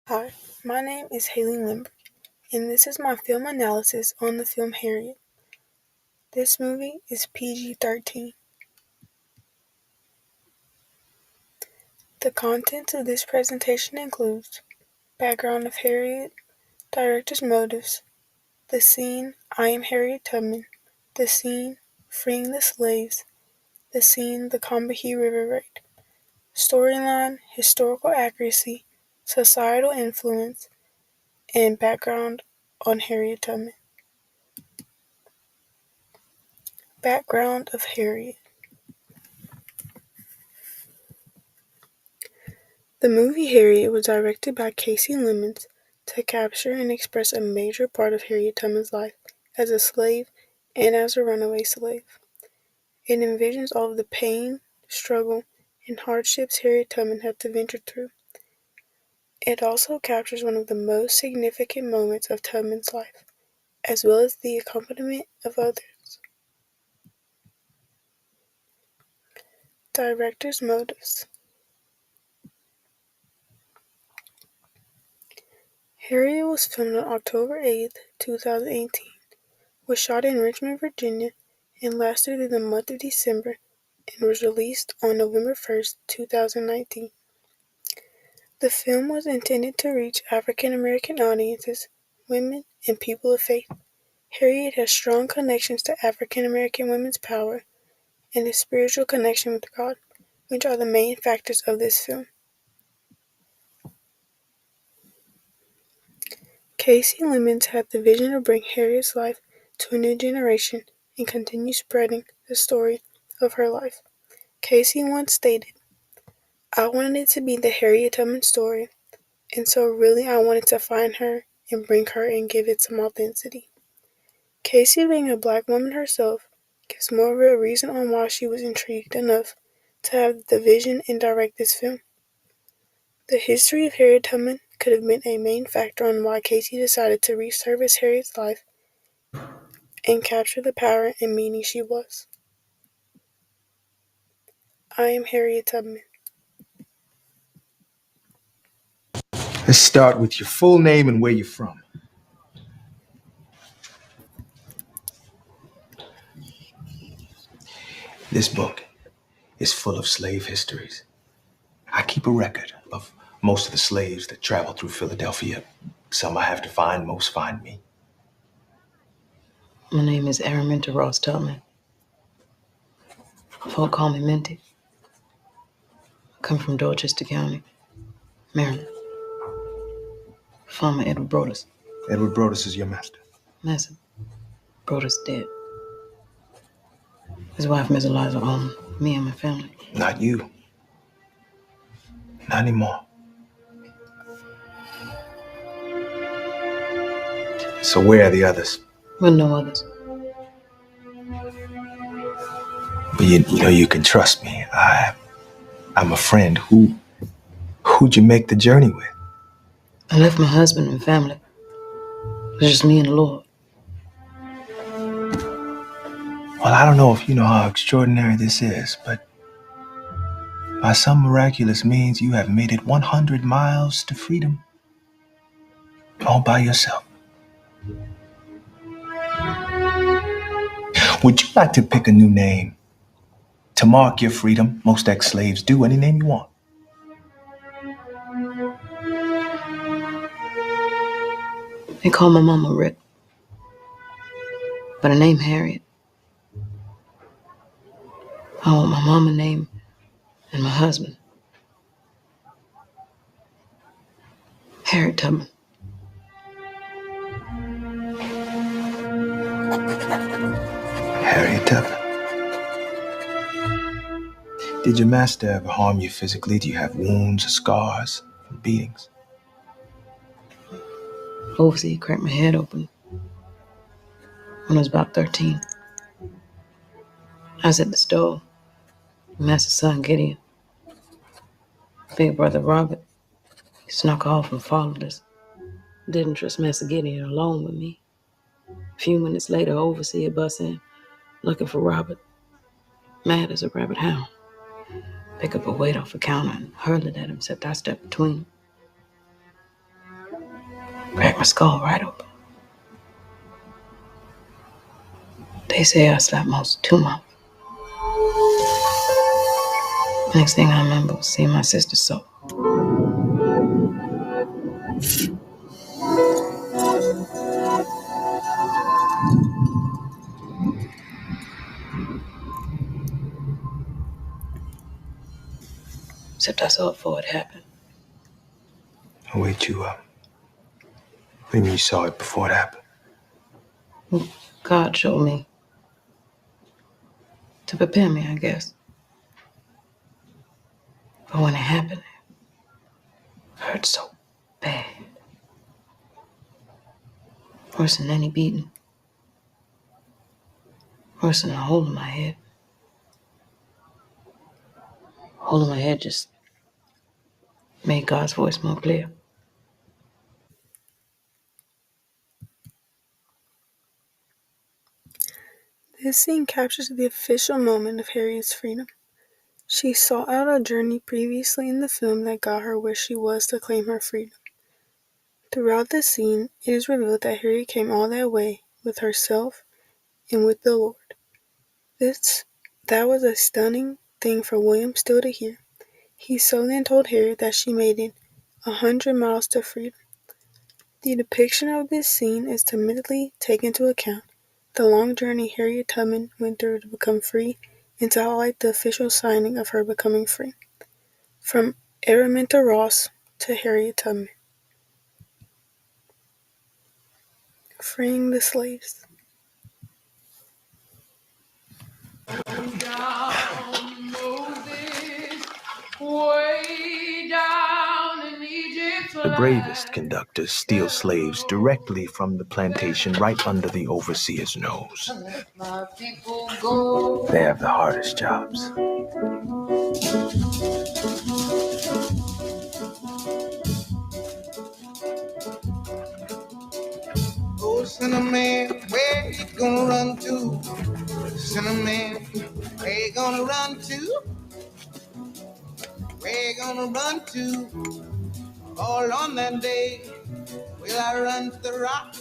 Hi, my name is Haley Limber, and this is my film analysis on the film Harriet. This movie is PG-13. The content of this presentation includes background of Harriet, director's motives, the scene I Am Harriet Tubman, the scene Freeing the Slaves, the scene The Combahee River Raid, storyline, historical accuracy, societal influence, and background on Harriet Tubman. Background of Harriet. The movie Harriet was directed by Casey Lemons to capture and express a major part of Harriet Tubman's life as a slave and as a runaway slave. It envisions all of the pain, struggle, and hardships Harriet Tubman had to venture through. It also captures one of the most significant moments of Tubman's life, as well as the accompaniment of others. Director's motives. Harriet was filmed on October 8, 2018. Was shot in Richmond, Virginia, and lasted through the month of December and was released on November 1st, 2019. The film was intended to reach African American audiences, women, and people of faith. Harriet has strong connections to African American women's power and a spiritual connection with God, which are the main factors of this film. Casey Lemons had the vision to bring Harriet's life to a new generation and continue spreading the story of her life. Casey once stated, "I wanted it to be the Harriet Tubman story, and so really I wanted to find her and bring her and give it some authenticity." Casey, being a black woman herself, gives more of a reason on why she was intrigued enough to have the vision and direct this film. The history of Harriet Tubman could have been a main factor on why Casey decided to resurface Harriet's life and capture the power and meaning she was. I am Harriet Tubman. Let's start with your full name and where you're from. This book is full of slave histories. I keep a record of most of the slaves that travel through Philadelphia. Some I have to find, most find me. My name is Araminta Ross Tubman. Folk call me Minty. I come from Dorchester County, Maryland. Farmer Edward Brodus. Edward Brodus is your master. Master Brodus dead. His wife, Miss Eliza, owned me and my family. Not you. Not anymore. So where are the others? Well, no others. But you can trust me. I'm a friend. Who'd you make the journey with? I left my husband and family. It was just me and the Lord. Well, I don't know if you know how extraordinary this is, but by some miraculous means, you have made it 100 miles to freedom. All by yourself. Would you like to pick a new name to mark your freedom? Most ex-slaves do. Any name you want. They call my mama Rick. But her name Harriet. I want my mama name and my husband. Harriet Tubman. Harriet Tubman. Did your master ever harm you physically? Do you have wounds or scars from beatings? Overseer cracked my head open when I was about 13. I was at the stove. Master's son, Gideon. Big brother, Robert. He snuck off and followed us. Didn't trust Master Gideon alone with me. A few minutes later, Overseer busts in, looking for Robert. Mad as a rabbit hound. Pick up a weight off the counter and hurl it at him, except I stepped between them. Cracked my skull right open. They say I slept most 2 months. Next thing I remember was seeing my sister so. Except I saw it before it happened. Oh, wait, what do you mean you saw it before it happened? God showed me to prepare me, I guess. But when it happened, it hurt so bad. Worse than any beating. Worse than a hole in my head. A hole in my head just made God's voice more clear. This scene captures the official moment of Harriet's freedom. She sought out a journey previously in the film that got her where she was to claim her freedom. Throughout the scene, it is revealed that Harriet came all that way with herself and with the Lord. That was a stunning thing for William Steele to hear. He so then told Harriet that she made it 100 miles to freedom. The depiction of this scene is to admittedly take into account the long journey Harriet Tubman went through to become free and to highlight the official signing of her becoming free. From Araminta Ross to Harriet Tubman. Freeing the slaves. Down, Moses, way down in Egypt. The bravest conductors steal slaves directly from the plantation right under the overseer's nose. They have the hardest jobs. Oh, Cinnamon, where you gonna run to? Cinnamon, where you gonna run to? Where you gonna run to? All on that day, will I run to the rock?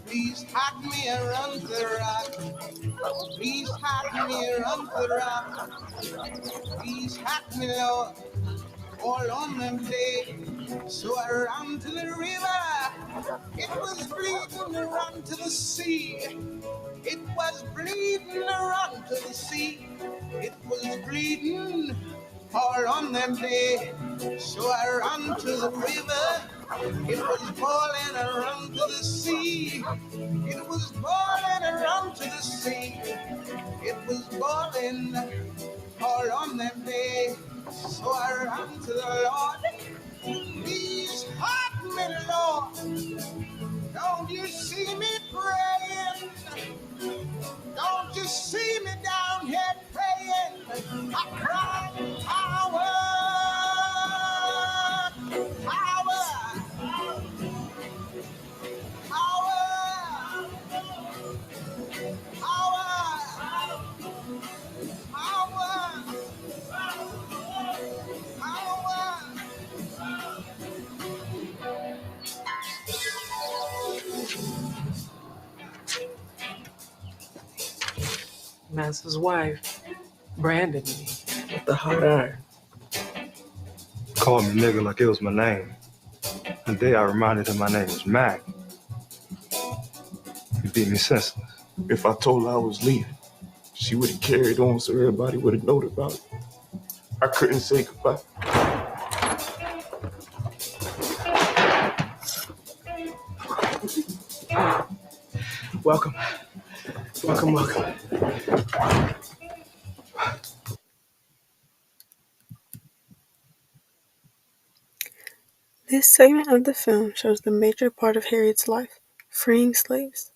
Please hide me and run to the rock. Please hide me and run to the rock. Please hide me, Lord, all on that day. So I ran to the river. It was bleeding to run to the sea. It was bleeding to run to the sea. It was bleeding all on that day. So I ran to the river. It was boiling around to the sea. It was boiling around to the sea. It was boiling all on that day. So I ran to the Lord. Please help me, Lord. Don't you see me praying? Don't you see me down here praying? I cry power, power, power, power, power, power. Master's wife branded me with the hot iron. Called me nigga like it was my name. The day I reminded him my name was Mac, he beat me senseless. If I told her I was leaving, she would have carried on so everybody would have known about it. I couldn't say goodbye. Welcome. Welcome, welcome. This segment of the film shows the major part of Harriet's life, freeing slaves.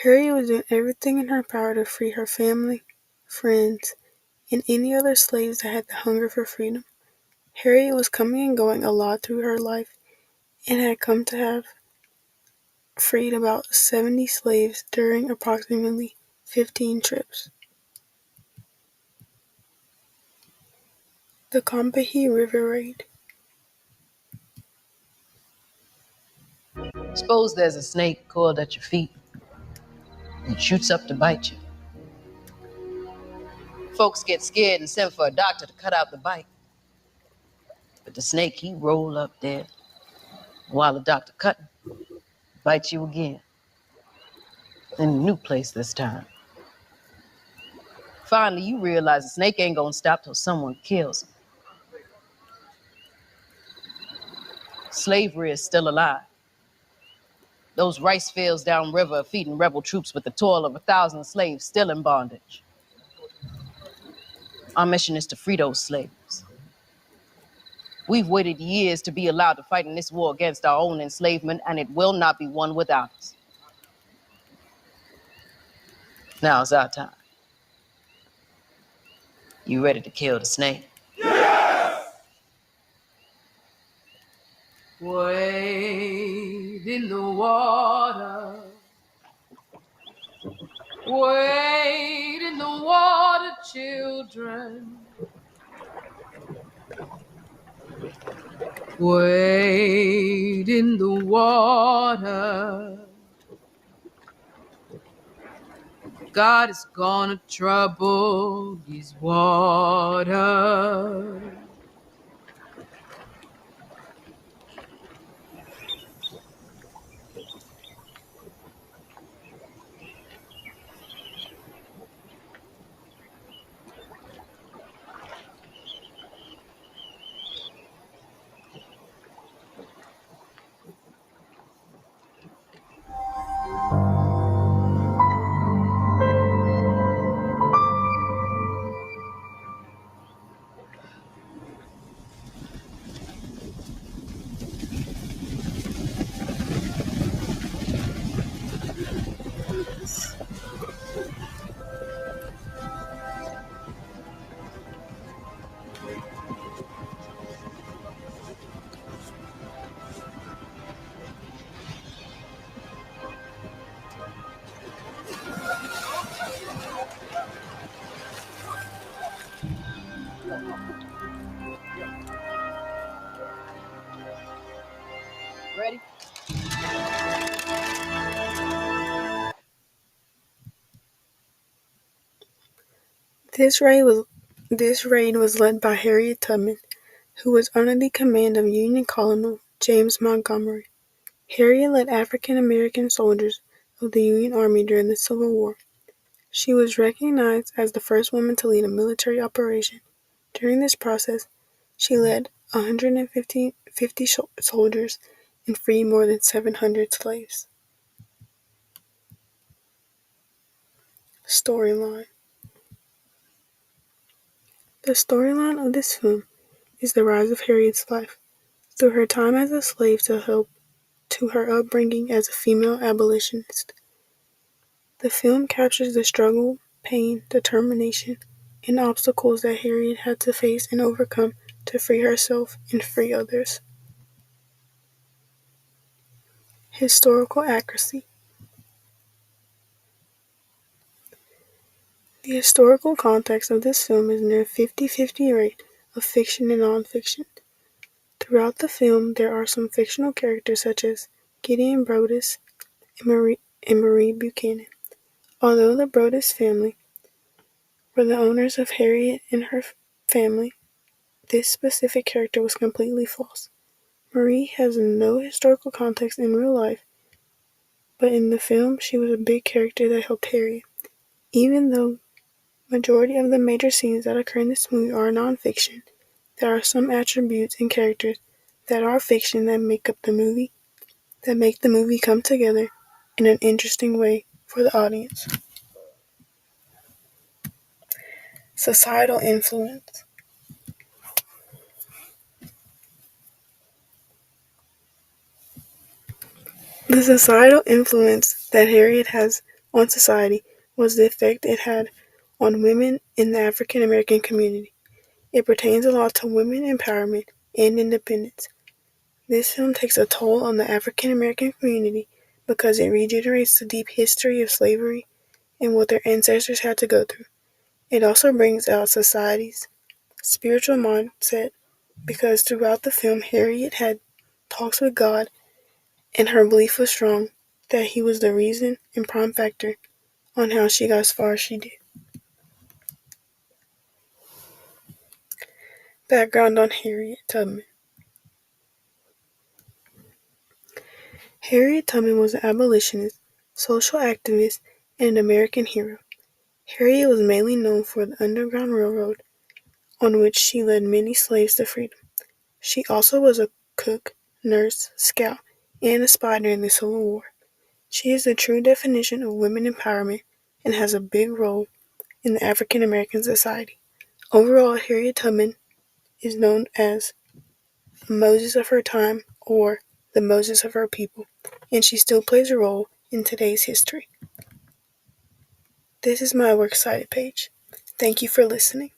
Harriet was doing everything in her power to free her family, friends, and any other slaves that had the hunger for freedom. Harriet was coming and going a lot through her life and had come to have freed about 70 slaves during approximately 15 trips. The Combahee River Raid. Suppose there's a snake coiled at your feet and shoots up to bite you. Folks get scared and send for a doctor to cut out the bite. But the snake, he roll up dead. While the doctor cutting, bites you again. In a new place this time. Finally, you realize the snake ain't gonna stop till someone kills him. Slavery is still alive. Those rice fields downriver are feeding rebel troops with the toil of 1,000 slaves still in bondage. Our mission is to free those slaves. We've waited years to be allowed to fight in this war against our own enslavement, and it will not be won without us. Now's our time. You ready to kill the snake? Wade in the water. Wade in the water, children. Wade in the water. God is gonna trouble these waters. Ready? This raid was led by Harriet Tubman, who was under the command of Union Colonel James Montgomery. Harriet led African American soldiers of the Union Army during the Civil War. She was recognized as the first woman to lead a military operation. During this process, she led 150 soldiers and freed more than 700 slaves. Storyline. The storyline of this film is the rise of Harriet's life, through her time as a slave to her upbringing as a female abolitionist. The film captures the struggle, pain, determination, and obstacles that Harriet had to face and overcome to free herself and free others. Historical accuracy. The historical context of this film is near 50-50 rate of fiction and nonfiction. Throughout the film, there are some fictional characters such as Gideon Brodus and Marie Buchanan. Although the Brodus family were the owners of Harriet and her family, this specific character was completely false. Marie has no historical context in real life, but in the film she was a big character that helped Harriet. Even though majority of the major scenes that occur in this movie are nonfiction, there are some attributes and characters that are fiction that make the movie come together in an interesting way for the audience. Societal influence. The societal influence that Harriet has on society was the effect it had on women in the African American community. It pertains a lot to women empowerment and independence. This film takes a toll on the African American community because it reiterates the deep history of slavery and what their ancestors had to go through. It also brings out society's spiritual mindset because throughout the film, Harriet had talks with God and her belief was strong that he was the reason and prime factor on how she got as far as she did. Background on Harriet Tubman. Harriet Tubman was an abolitionist, social activist, and an American hero. Harriet was mainly known for the Underground Railroad, on which she led many slaves to freedom. She also was a cook, nurse, scout, and a spy during the Civil War. She is the true definition of women empowerment and has a big role in the African American society. Overall, Harriet Tubman is known as the Moses of her time or the Moses of her people, and she still plays a role in today's history. This is my works cited page. Thank you for listening.